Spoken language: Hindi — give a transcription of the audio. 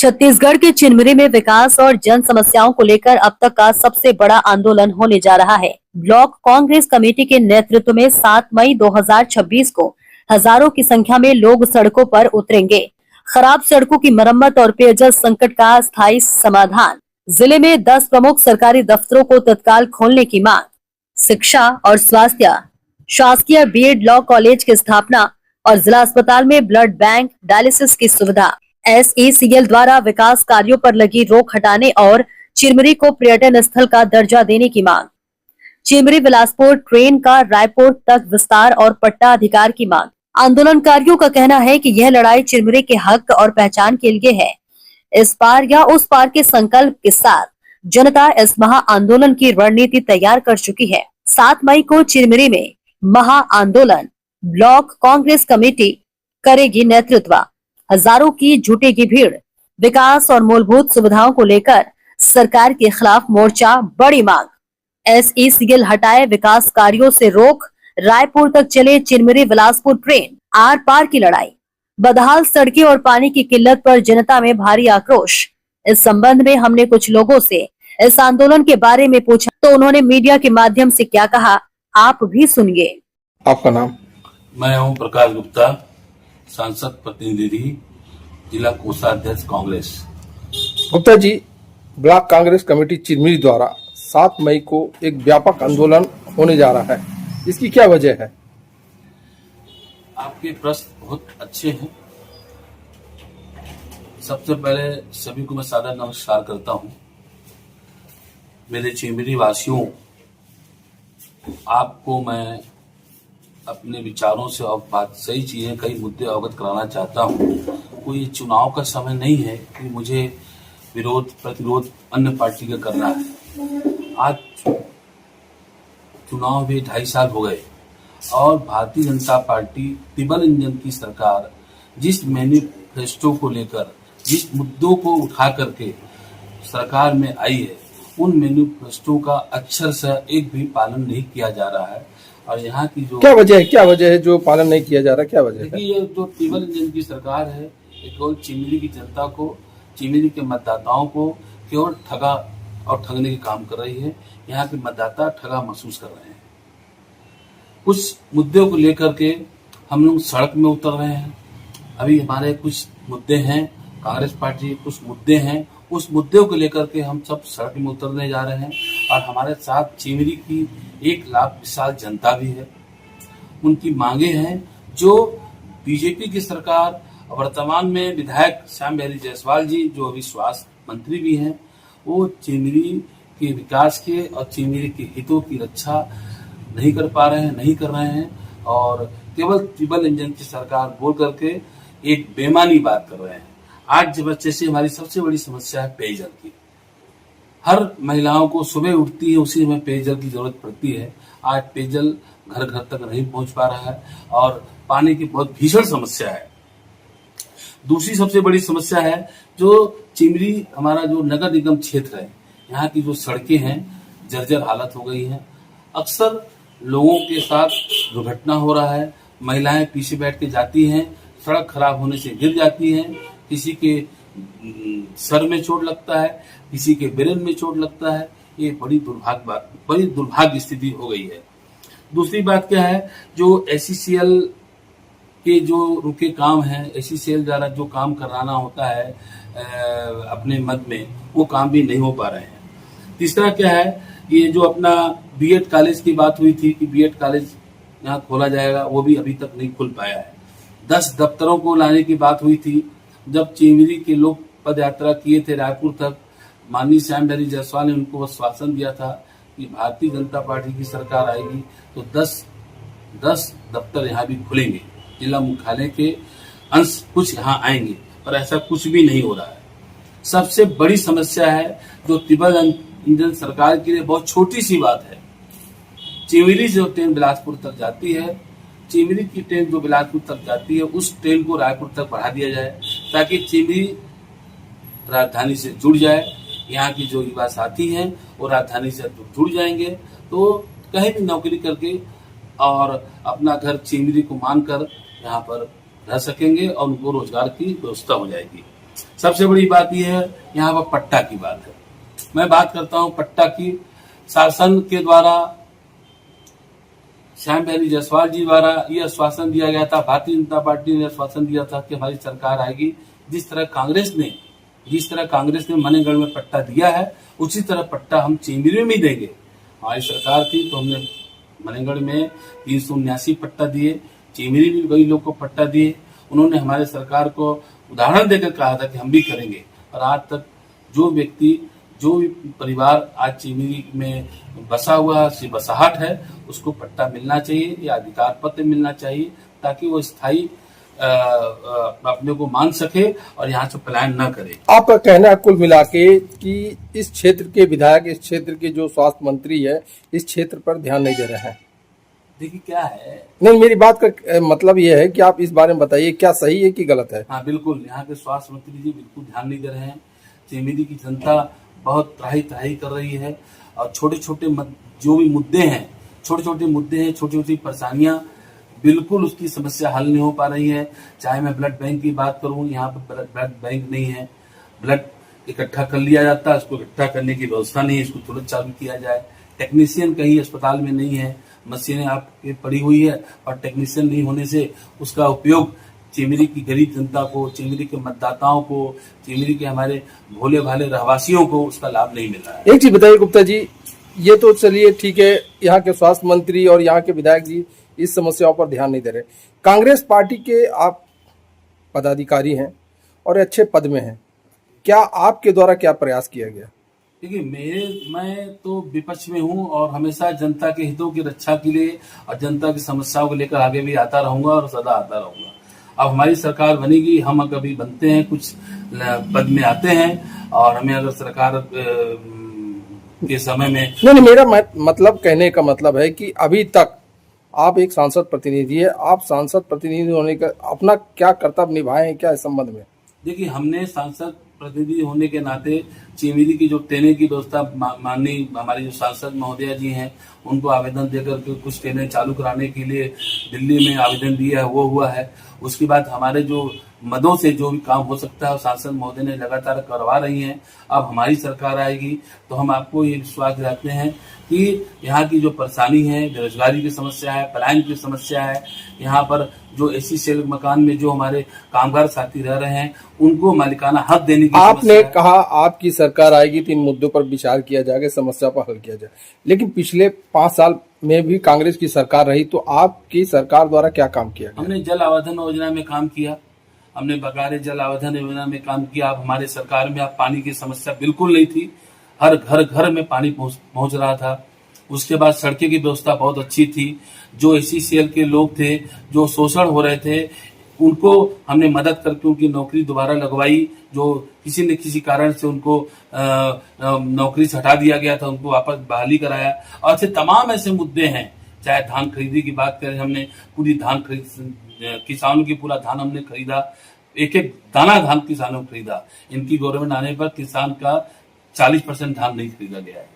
छत्तीसगढ़ के चिनमिरी में विकास और जन समस्याओं को लेकर अब तक का सबसे बड़ा आंदोलन होने जा रहा है। ब्लॉक कांग्रेस कमेटी के नेतृत्व में 7 मई 2026 को हजारों की संख्या में लोग सड़कों पर उतरेंगे। खराब सड़कों की मरम्मत और पेयजल संकट का स्थायी समाधान, जिले में 10 प्रमुख सरकारी दफ्तरों को तत्काल खोलने की मांग, शिक्षा और स्वास्थ्य, शासकीय बीएड लॉ कॉलेज की स्थापना और जिला अस्पताल में ब्लड बैंक डायलिसिस की सुविधा, SECL द्वारा विकास कार्यों पर लगी रोक हटाने और चिरमिरी को पर्यटन स्थल का दर्जा देने की मांग, चिरमिरी बिलासपुर ट्रेन का रायपुर तक विस्तार और पट्टा अधिकार की मांग। आंदोलनकारियों का कहना है कि यह लड़ाई चिरमिरी के हक और पहचान के लिए है। इस पार या उस पार के संकल्प के साथ जनता इस महा आंदोलन की रणनीति तैयार कर चुकी है। 7 मई को चिरमिरी में महा आंदोलन ब्लॉक कांग्रेस कमेटी करेगी नेतृत्व। हजारों की जुटेगी भीड़। विकास और मूलभूत सुविधाओं को लेकर सरकार के खिलाफ मोर्चा, बड़ी मांग। SECL हटाए, विकास कार्यों से रोक, रायपुर तक चले चिरमिरी बिलासपुर ट्रेन, आर पार की लड़ाई। बदहाल सड़कें और पानी की किल्लत पर जनता में भारी आक्रोश। इस संबंध में हमने कुछ लोगों से इस आंदोलन के बारे में पूछा तो उन्होंने मीडिया के माध्यम से क्या कहा, आप भी सुनिए। आपका नाम? मैं हूं प्रकाश गुप्ता, सांसद प्रतिनिधि, जिला कोषाध्यक्ष कांग्रेस। गुप्ता जी, ब्लॉक कांग्रेस कमेटी चिरमिरी द्वारा 7 मई को एक व्यापक आंदोलन होने जा रहा है, इसकी क्या वजह है? आपके प्रश्न बहुत अच्छे हैं। सबसे पहले सभी को मैं सादर नमस्कार करता हूं। मेरे चिरमिरी वासियों, आपको मैं अपने विचारों से और बात सही चीजें, कई मुद्दे अवगत कराना चाहता हूं। कोई चुनाव का समय नहीं है कि मुझे विरोध प्रतिरोध अन्य पार्टी का करना है। आज चुनाव भी 2.5 साल हो गए और Bharatiya Janata party triple engine की सरकार जिस मैनिफेस्टो को लेकर, जिस मुद्दों को उठा करके सरकार में आई है, उन मैनिफेस्टो का अक्षर से एक भी पालन नहीं किया जा रहा है। और यहाँ की जो क्या वजह है जो पालन नहीं किया जा रहा, क्या वजह है? देखिए, ये जो ट्रिपल इंजन की सरकार है, केवल चिरमिरी की जनता को, चिरमिरी के मतदाताओं को केवल ठगा और ठगने के काम कर रही है। यहाँ के मतदाता ठगा महसूस कर रहे हैं। कुछ मुद्दों को लेकर के हम लोग सड़क में उतर रहे हैं। अभी हमारे कुछ मुद्दे हैं, कांग्रेस पार्टी के कुछ मुद्दे हैं, उस मुद्दों को लेकर के हम सब सड़क में उतरने जा रहे हैं। और हमारे साथ चिरमिरी की 1 लाख विशाल जनता भी है। उनकी मांगे हैं जो बीजेपी की सरकार, वर्तमान में विधायक श्याम बिहारी जायसवाल जी, जो अभी स्वास्थ्य मंत्री भी हैं, वो चिरमिरी के विकास के और चिरमिरी के हितों की रक्षा नहीं कर पा रहे हैं, नहीं कर रहे हैं और केवल ट्रिपल इंजन की सरकार बोल करके एक बेमानी बात कर रहे हैं। आज जब जैसे हमारी सबसे बड़ी समस्या है पेयजल की। हर महिलाओं को सुबह उठती है, उसी में पेयजल की जरूरत पड़ती है। आज पेयजल घर घर तक नहीं पहुंच पा रहा है और पानी की बहुत भीषण समस्या है। दूसरी सबसे बड़ी समस्या है जो चिरमिरी, हमारा जो नगर निगम क्षेत्र है, यहाँ की जो सड़कें हैं जर्जर हालत हो गई हैं। अक्सर लोगों के साथ दुर्घटना हो रहा है। महिलाएं पीछे बैठ के जाती हैं, सड़क खराब होने से गिर जाती हैं, किसी के सर में चोट लगता है, किसी के ब्रेन में चोट लगता है। ये बड़ी दुर्भाग्य स्थिति हो गई है। दूसरी बात क्या है, जो SECL के जो रुके काम हैं, SECL द्वारा जो काम कराना होता है अपने मद में, वो काम भी नहीं हो पा रहे हैं। तीसरा क्या है, ये जो अपना बीएड कॉलेज की बात हुई थी कि बीएड कॉलेज यहाँ खोला जाएगा, वो भी अभी तक नहीं खुल पाया है। 10 दफ्तरों को लाने की बात हुई थी। जब चिरमिरी के लोग पद यात्रा किए थे रायपुर तक, माननीय श्याम बिहारी जायसवाल ने उनको आश्वासन दिया था कि भारतीय जनता पार्टी की सरकार आएगी तो 10 दफ्तर यहाँ भी खुलेंगे, जिला मुख्यालय के अंश कुछ यहाँ आएंगे, पर ऐसा कुछ भी नहीं हो रहा है। सबसे बड़ी समस्या है जो ट्रिपल इंजन सरकार के लिए बहुत छोटी सी बात है। चिरमिरी से जो ट्रेन बिलासपुर तक जाती है, चिरमिरी की ट्रेन जो बिलासपुर तक जाती है, उस ट्रेन को रायपुर तक बढ़ा दिया जाए ताकि चिरमिरी राजधानी से जुड़ जाए। यहाँ की जो युवा साथी हैं वो राजधानी से जुड़ जाएंगे तो कहीं भी नौकरी करके और अपना घर चिरमिरी को मानकर यहाँ पर रह सकेंगे और उनको रोजगार की व्यवस्था हो जाएगी। सबसे बड़ी बात यह है यहाँ पर पट्टा की बात है। मैं बात करता हूँ पट्टा की। शासन के द्वारा श्याम बिहारी जायसवाल जी द्वारा यह आश्वासन दिया गया था, भारतीय जनता पार्टी ने आश्वासन दिया था कि हमारी सरकार आएगी। जिस तरह कांग्रेस ने मनेगढ़ में पट्टा दिया है, उसी तरह पट्टा हम चिमिरी में देंगे। हमारी सरकार थी तो हमने मनेगढ़ में 379 पट्टा दिए, चिमिरी में कई लोग को पट्टा दिए। उन्होंने हमारे सरकार को उदाहरण देकर कहा था कि हम भी करेंगे। और आज तक जो व्यक्ति, जो भी परिवार आज चिमिरी में बसा हुआ बसाहट है, उसको पट्टा मिलना चाहिए या अधिकार पत्र मिलना चाहिए, ताकि वो स्थायी अपने को मान सके और यहाँ से पलायन न करे। आपका कहना है कुल मिला के कि इस क्षेत्र के विधायक, इस क्षेत्र के जो स्वास्थ्य मंत्री है, इस क्षेत्र पर ध्यान नहीं दे रहे हैं। देखिए क्या है, नहीं, मेरी बात का मतलब ये है कि आप इस बारे में बताइए, क्या सही है कि गलत है? हाँ बिल्कुल, यहाँ के स्वास्थ्य मंत्री जी बिल्कुल ध्यान नहीं दे रहे हैं। चिमिरी की जनता बहुत त्राही कर रही है और छोटे छोटे जो भी मुद्दे हैं, छोटी छोटी परेशानियां, बिल्कुल उसकी समस्या हल नहीं हो पा रही है। चाहे मैं ब्लड बैंक की बात करूं, यहाँ पर ब्लड बैंक नहीं है। ब्लड इकट्ठा कर लिया जाता है, उसको इकट्ठा करने की व्यवस्था नहीं है, इसको तुरंत चालू किया जाए। टेक्नीशियन कहीं अस्पताल में नहीं है, मशीनें आपके पड़ी हुई है और टेक्नीशियन नहीं होने से उसका उपयोग चिमिरी की गरीब जनता को, चिमिरी के मतदाताओं को, चिमिरी के हमारे भोले भाले रहवासियों को उसका लाभ नहीं मिल रहा है। एक चीज बताइए गुप्ता जी, ये तो चलिए ठीक है, यहाँ के स्वास्थ्य मंत्री और यहाँ के विधायक जी इस समस्याओं पर ध्यान नहीं दे रहे। कांग्रेस पार्टी के आप पदाधिकारी हैं और अच्छे पद में हैं, क्या आपके द्वारा क्या प्रयास किया गया? देखिए मैं तो विपक्ष में हूँ और हमेशा जनता के हितों की रक्षा के लिए और जनता की समस्याओं को लेकर आगे भी आता रहूंगा और सदा आता रहूंगा। अब हमारी सरकार बनेगी, हम कभी बनते हैं, कुछ पद में आते हैं और हमें अगर सरकार के समय में नहीं, मेरा मतलब कहने का मतलब है कि अभी तक आप एक सांसद प्रतिनिधि है, आप सांसद प्रतिनिधि होने का अपना क्या कर्तव्य निभाए हैं क्या इस संबंध में? देखिए, हमने सांसद प्रतिनिधि होने के नाते चिमिरी की जो ट्रेनें की व्यवस्था माननीय हमारे जो सांसद महोदया जी हैं, उनको आवेदन देकर के कुछ ट्रेनें चालू कराने के लिए दिल्ली में आवेदन दिया है, वो हुआ है। उसके बाद हमारे जो मदों से जो भी काम हो सकता है सांसद महोदय ने लगातार करवा रही हैं। अब हमारी सरकार आएगी तो हम आपको ये विश्वास दिलाते हैं कि यहाँ की जो परेशानी है, बेरोजगारी की समस्या है, पलायन की समस्या है, यहाँ पर जो एसी सेल मकान में जो हमारे कामगार साथी रह रहे हैं, उनको मालिकाना हक देने की आपने कहा आपकी सरकार आएगी तो इन मुद्दों पर विचार किया जाएगा, समस्या पर हल किया जाए, लेकिन पिछले 5 साल में भी कांग्रेस की सरकार रही, तो आपकी सरकार द्वारा क्या काम किया गया? हमने जल आवर्धन योजना में काम किया, हमने बकायदे जल आवर्धन योजना में काम किया। अब हमारे सरकार में अब पानी की समस्या बिल्कुल नहीं थी, हर घर में पानी पहुंच रहा था। उसके बाद सड़कें की व्यवस्था बहुत अच्छी थी। जो एसी सेल के लोग थे, जो शोषण हो रहे थे, उनको हमने मदद करके उनकी नौकरी दोबारा लगवाई। जो किसी न किसी कारण से उनको नौकरी से हटा दिया गया था, उनको वापस बहाली कराया। और ऐसे तमाम ऐसे मुद्दे हैं, चाहे धान खरीदी की बात करें, हमने पूरी धान खरीद, किसानों की पूरा धान हमने खरीदा, एक दाना धान किसानों ने खरीदा। इनकी गवर्नमेंट आने पर किसान का 40% धान नहीं खरीदा गया है।